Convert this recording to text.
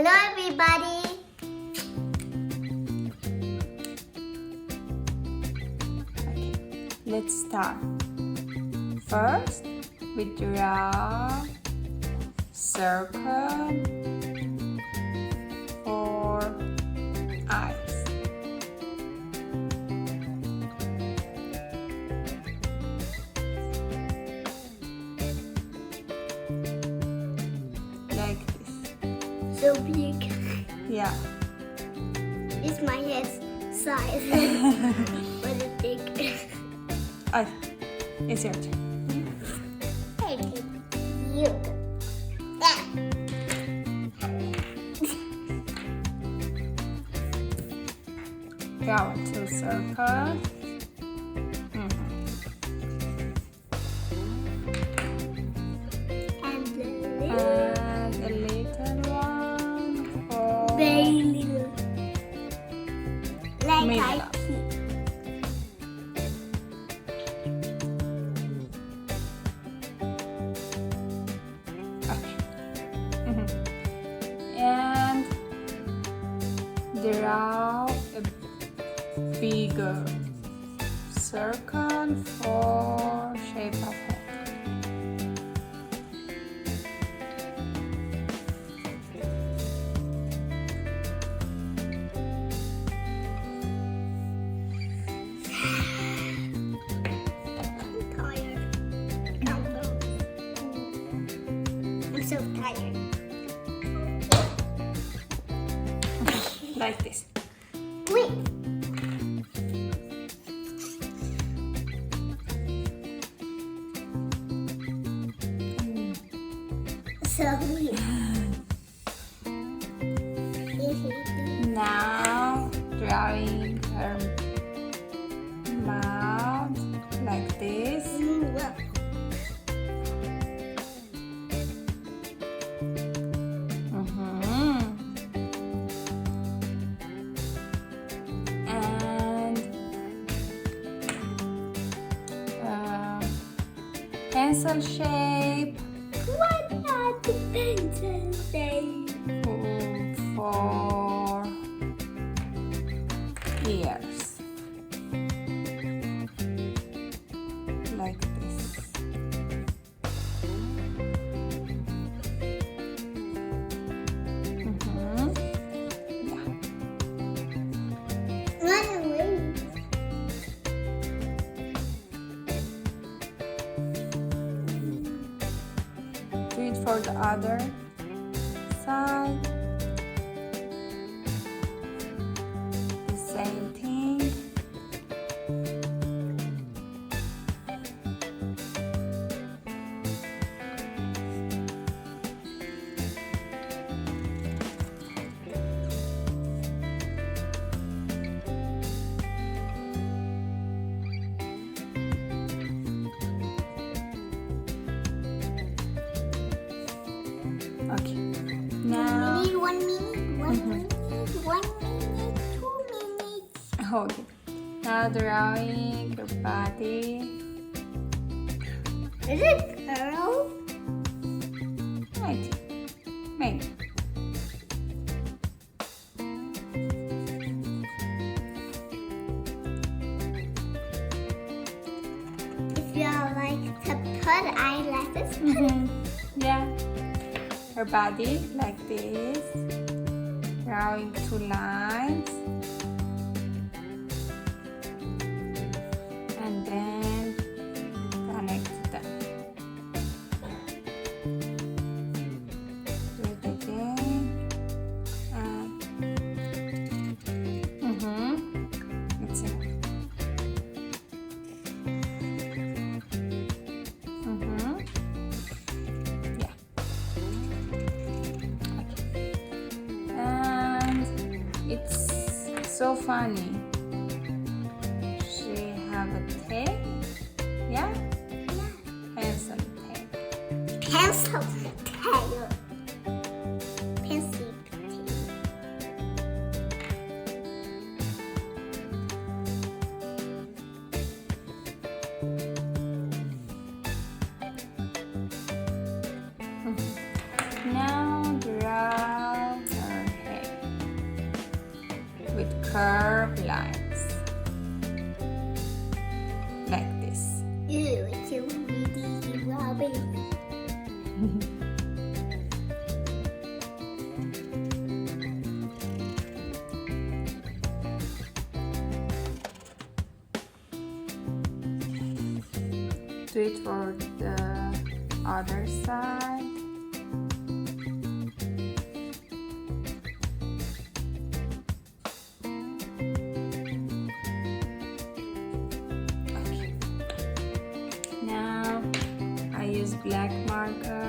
Hello everybody. Okay, let's start. First, we draw circle for eyes. Like this. So big. Yeah. It's my head size. But it's big. Oh, it's your turn. Hey, you. Yeah. Draw two circles. And And a little one for very little. Like middle. I keep. Okay. And draw a bigger circle for shape of head. I'm tired. I'm so tired. Like this. Wait. So weird. Now drawing her mouth like this. And pencil shape What are the pencils say? for ears. Like this. Yeah. Run away. Do it for the other side. The same thing. Okay. Now, We need 1 minute, 1 minute, 1 minute, 2 minutes. okay. Now drawing your body. Is it girl? Right. Maybe. If you like to put eyelashes, Yeah. Her body like this. Drawing two lines. And then connect them. Do it again. And it's enough. Yeah. And it's so funny. She have a tail. Yeah? Pencil tail. pencil tail. Pencil tail. Now draw her curved lines. Like this. Ew, it's a really robin. Do it for the other side. Okay. Now I use black marker